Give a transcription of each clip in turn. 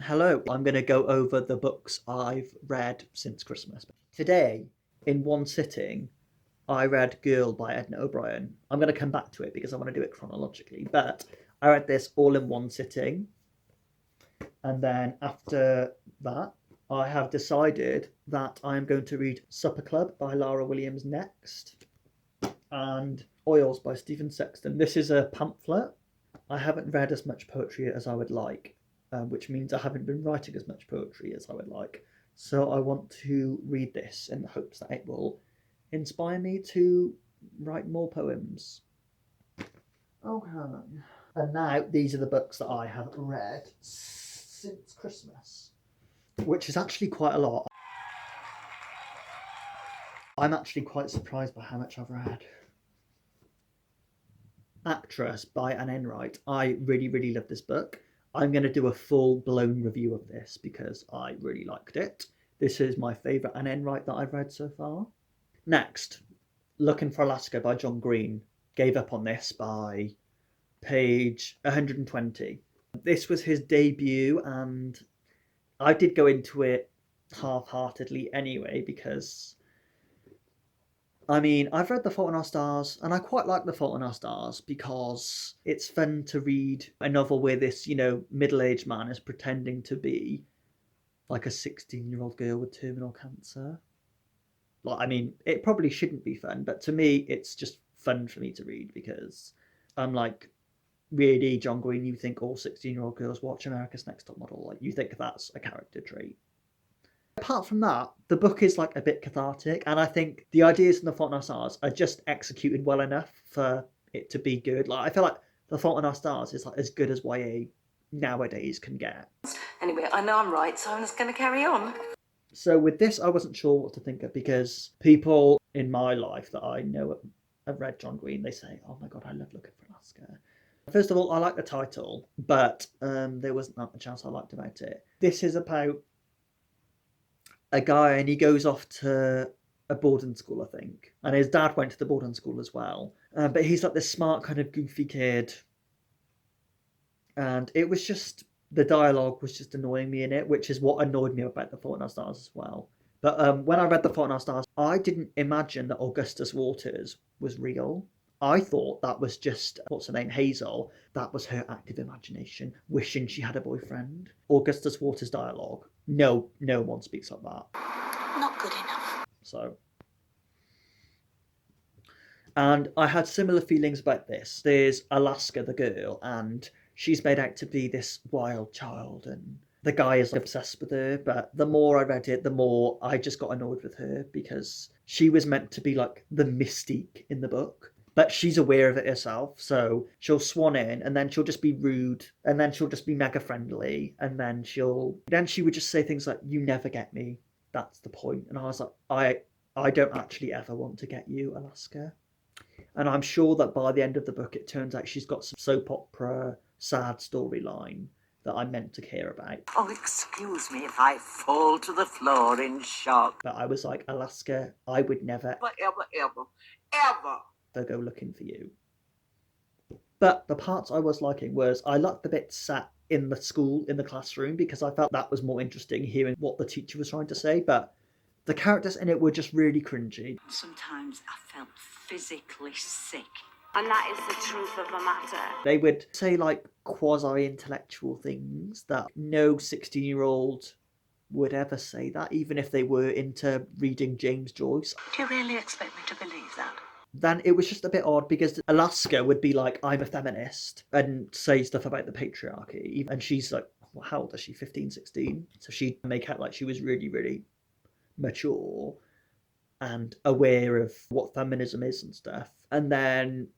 Hello, I'm going to go over the books I've read since Christmas. Today, in one sitting, I read Girl by Edna O'Brien. I'm going to come back to it because I want to do it chronologically, but I read this all in one sitting. And then after that, I have decided that I'm going to read Supper Club by Lara Williams next, and Oils by Stephen Sexton. This is a pamphlet. I haven't read as much poetry as I would like, which means I haven't been writing as much poetry as I would like. So I want to read this in the hopes that it will inspire me to write more poems. Okay. And now these are the books that I have read since Christmas, which is actually quite a lot. I'm actually quite surprised by how much I've read. Actress by Anne Enright. I really, really love this book. I'm going to do a full-blown review of this because I really liked it. This is my favourite Anne Enright that I've read so far. Next, Looking for Alaska by John Green. Gave up on this by page 120. This was his debut, and I did go into it half-heartedly anyway because I've read The Fault in Our Stars, and I quite like The Fault in Our Stars because it's fun to read a novel where this, middle-aged man is pretending to be like a 16-year-old girl with terminal cancer. It probably shouldn't be fun, but to me, it's just fun for me to read because I'm like, really, John Green, you think all 16-year-old girls watch America's Next Top Model? Like, you think that's a character trait? Apart from that, the book is like a bit cathartic, and I think the ideas in The Fault in Our Stars are just executed well enough for it to be good. Like, I feel like The Fault in Our Stars is like as good as YA nowadays can get. Anyway, I know I'm right, so I'm just going to carry on. So with this, I wasn't sure what to think of because people in my life that I know have read John Green, they say, "Oh my god, I love Looking for Alaska." First of all, I like the title, but there wasn't that much else I liked about it. This is about a guy, and he goes off to a boarding school, I think, and his dad went to the boarding school as well. But he's like this smart, kind of goofy kid, and it was just the dialogue was just annoying me in it, which is what annoyed me about The Fault in Our Stars as well. But when I read The Fault in Our Stars, I didn't imagine that Augustus Waters was real. I thought that was just, what's her name, Hazel. That was her active imagination, wishing she had a boyfriend. Augustus Waters' dialogue, no one speaks like that. Not good enough. So, and I had similar feelings about this. There's Alaska, the girl, and she's made out to be this wild child, and the guy is obsessed with her. But the more I read it, the more I just got annoyed with her because she was meant to be like the mystique in the book. But she's aware of it herself, so she'll swan in, and then she'll just be rude, and then she'll just be mega friendly, and then she would just say things like, "You never get me. That's the point." And I was like, I don't actually ever want to get you, Alaska. And I'm sure that by the end of the book, it turns out she's got some soap opera, sad storyline that I'm meant to care about. Oh, excuse me if I fall to the floor in shock. But I was like, Alaska, I would never, Ever go looking for you. But the parts I was liking was I liked the bit sat in the school, in the classroom, because I felt that was more interesting, hearing what the teacher was trying to say. But the characters in it were just really cringy. Sometimes I felt physically sick. And that is the truth of the matter. They would say like quasi-intellectual things that no 16-year-old would ever say that, even if they were into reading James Joyce. Do you really expect me to believe that? Then it was just a bit odd because Alaska would be like, "I'm a feminist," and say stuff about the patriarchy. And she's like, well, how old is she? 15, 16? So she'd make out like she was really, really mature and aware of what feminism is and stuff. And then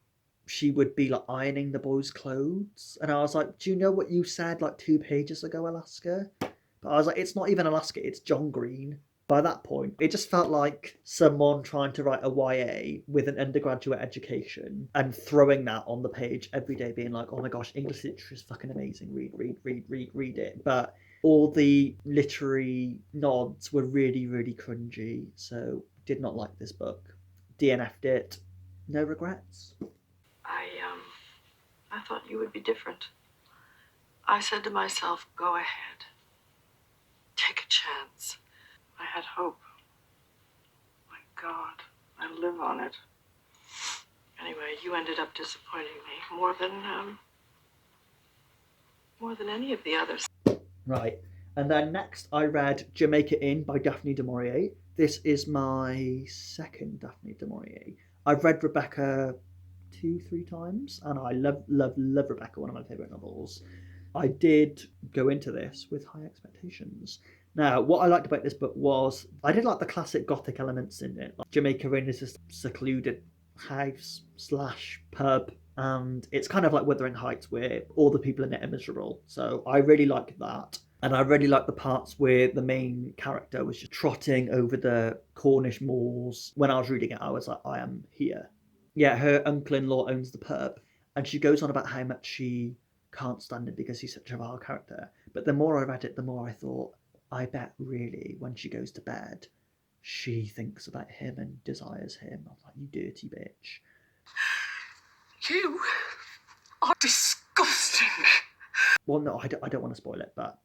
she would be like ironing the boys' clothes. And I was like, do you know what you said like 2 pages ago, Alaska? But I was like, it's not even Alaska, it's John Green. By that point, it just felt like someone trying to write a YA with an undergraduate education and throwing that on the page every day, being like, oh my gosh, English literature is fucking amazing. Read it. But all the literary nods were really, really cringy. So did not like this book. DNF'd it. No regrets. I thought you would be different. I said to myself, go ahead. Take a chance. I had hope. My God, I live on it. Anyway, you ended up disappointing me more than any of the others. Right. And then next I read Jamaica Inn by Daphne du Maurier. This is my second Daphne du Maurier. I've read Rebecca 2, 3 times, and I love Rebecca, one of my favourite novels. I did go into this with high expectations. Now, what I liked about this book was I did like the classic gothic elements in it. Like Jamaica Inn is this secluded house slash pub, and it's kind of like Wuthering Heights where all the people in it are miserable. So I really liked that. And I really liked the parts where the main character was just trotting over the Cornish moors. When I was reading it, I was like, I am here. Yeah, her uncle-in-law owns the pub, and she goes on about how much she can't stand him because he's such a vile character. But the more I read it, the more I thought, I bet really when she goes to bed, she thinks about him and desires him. I'm like, you dirty bitch. You are disgusting. Well, no, I don't want to spoil it, but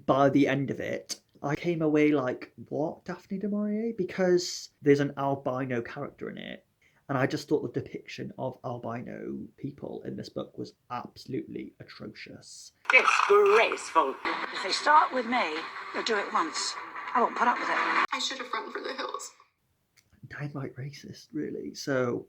by the end of it, I came away like, what, Daphne du Maurier? Because there's an albino character in it, and I just thought the depiction of albino people in this book was absolutely atrocious. Disgraceful. If they start with me, they'll do it once. I won't put up with it. I should have run for the hills. Downright racist, really. So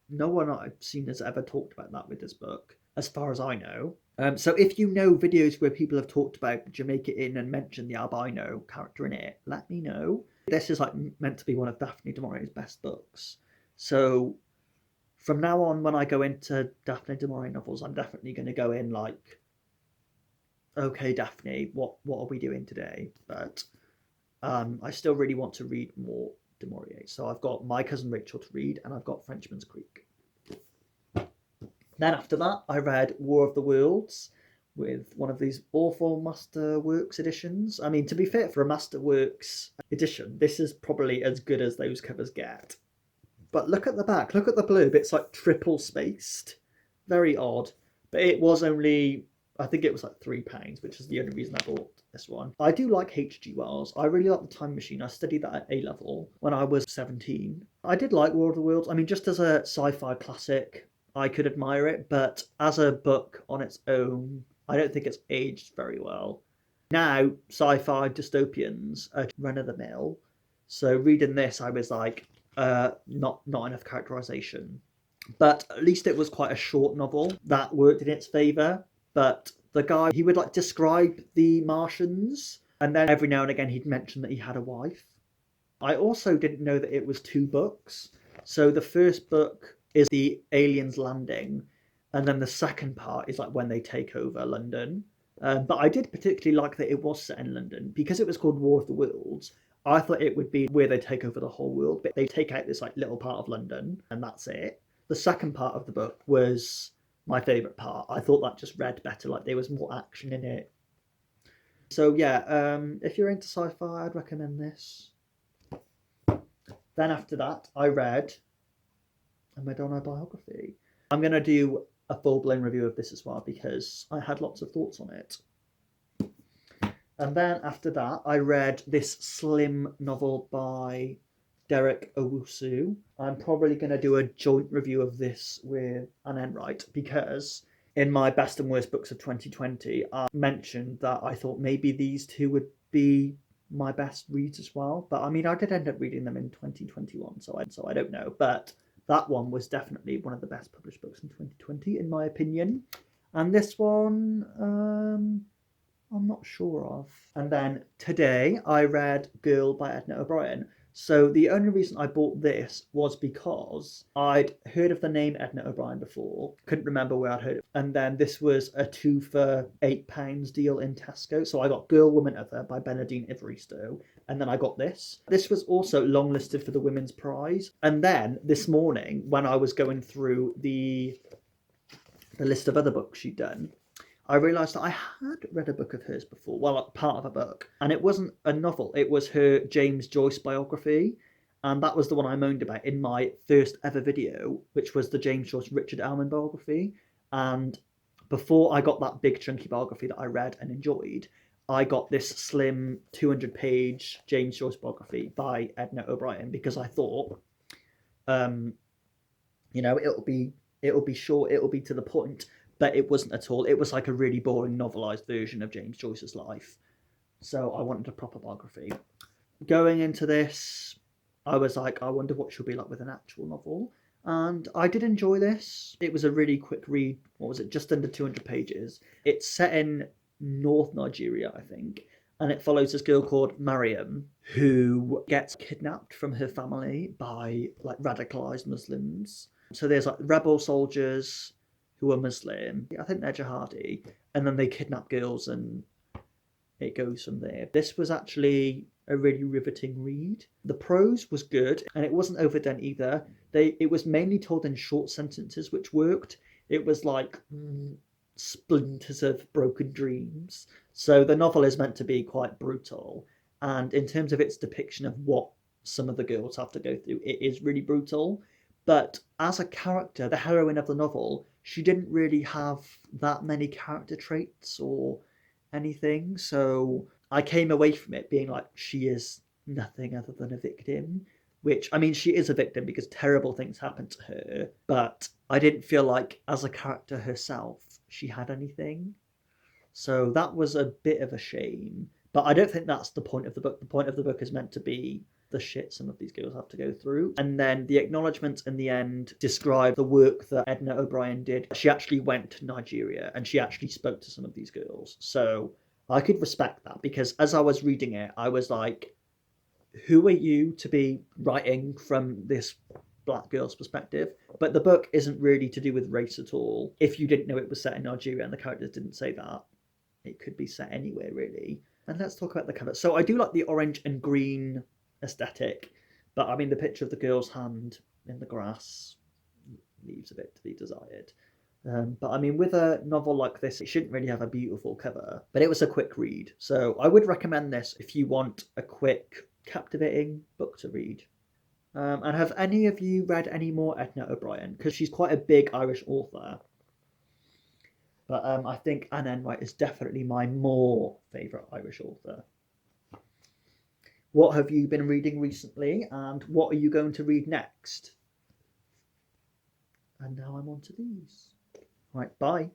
no one I've seen has ever talked about that with this book, as far as I know. So if you know videos where people have talked about Jamaica Inn and mentioned the albino character in it, let me know. This is like meant to be one of Daphne du Maurier's best books. So from now on, when I go into Daphne du Maurier novels, I'm definitely going to go in like, okay, Daphne, what are we doing today? But I still really want to read more du Maurier. So I've got My Cousin Rachel to read, and I've got Frenchman's Creek. Then after that, I read War of the Worlds with one of these awful Masterworks editions. I mean, to be fair, for a Masterworks edition, this is probably as good as those covers get. But look at the back, look at the blurb, it's like triple spaced. Very odd. But it was only, I think it was like £3, which is the only reason I bought this one. I do like H.G. Wells. I really like The Time Machine. I studied that at A-level when I was 17. I did like War of the Worlds. I mean, just as a sci-fi classic, I could admire it, but as a book on its own, I don't think it's aged very well. Now, sci-fi dystopians are run-of-the-mill, so reading this, I was like, not enough characterization. But at least it was quite a short novel. That worked in its favour. But the guy, he would like describe the Martians, and then every now and again he'd mention that he had a wife. I also didn't know that it was 2 books. So the first book is the aliens landing, and then the second part is like when they take over London. But I did particularly like that it was set in London because it was called War of the Worlds. I thought it would be where they take over the whole world, but they take out this like little part of London, and that's it. The second part of the book was my favourite part. I thought that just read better, like there was more action in it. So yeah, if you're into sci-fi, I'd recommend this. Then after that, I read a Madonna biography. I'm going to do a full-blown review of this as well because I had lots of thoughts on it. And then after that, I read this slim novel by Derek Owusu. I'm probably going to do a joint review of this with Anne Enright because in my best and worst books of 2020, I mentioned that I thought maybe these two would be my best reads as well. But I mean, I did end up reading them in 2021, so I don't know. But that one was definitely one of the best published books in 2020, in my opinion. And this one, I'm not sure of. And then today I read Girl by Edna O'Brien. So the only reason I bought this was because I'd heard of the name Edna O'Brien before, couldn't remember where I'd heard it. And then this was a 2 for £8 deal in Tesco. So I got Girl, Woman, Other by Bernardine Evaristo. And then I got this. This was also longlisted for the Women's Prize. And then this morning, when I was going through the list of other books she'd done, I realised that I had read a book of hers before, well, part of a book, and it wasn't a novel, it was her James Joyce biography, And that was the one I moaned about in my first ever video, which was the James Joyce Richard Ellman biography. And before I got that big chunky biography that I read and enjoyed, I got this slim 200-page James Joyce biography by Edna O'Brien because I thought, it'll be short, it'll be to the point, but it wasn't at all. It was like a really boring novelized version of James Joyce's life. So I wanted a proper biography. Going into this, I was like, I wonder what she'll be like with an actual novel. And I did enjoy this. It was a really quick read. What was it? Just under 200 pages. It's set in North Nigeria, I think. And it follows this girl called Mariam, who gets kidnapped from her family by like radicalized Muslims. So there's like rebel soldiers who are Muslim. I think they're jihadi. And then they kidnap girls and it goes from there. This was actually a really riveting read. The prose was good and it wasn't overdone either. It was mainly told in short sentences, which worked. It was like splinters of broken dreams. So the novel is meant to be quite brutal. And in terms of its depiction of what some of the girls have to go through, it is really brutal. But as a character, the heroine of the novel, she didn't really have that many character traits or anything. So I came away from it being like, she is nothing other than a victim. Which, I mean, she is a victim because terrible things happen to her. But I didn't feel like, as a character herself, she had anything. So that was a bit of a shame. But I don't think that's the point of the book. The point of the book is meant to be the shit some of these girls have to go through. And then the acknowledgements in the end describe the work that Edna O'Brien did. She actually went to Nigeria and she actually spoke to some of these girls. So I could respect that because as I was reading it, I was like, who are you to be writing from this black girl's perspective? But the book isn't really to do with race at all. If you didn't know it was set in Nigeria and the characters didn't say that, it could be set anywhere really. And let's talk about the cover. So I do like the orange and green aesthetic, but I mean the picture of the girl's hand in the grass leaves a bit to be desired. But I mean, with a novel like this, it shouldn't really have a beautiful cover, but it was a quick read. So I would recommend this if you want a quick, captivating book to read. And have any of you read any more Edna O'Brien? Because she's quite a big Irish author. But I think Anne Enright is definitely my more favourite Irish author. What have you been reading recently, and what are you going to read next? And now I'm on to these. Right, bye.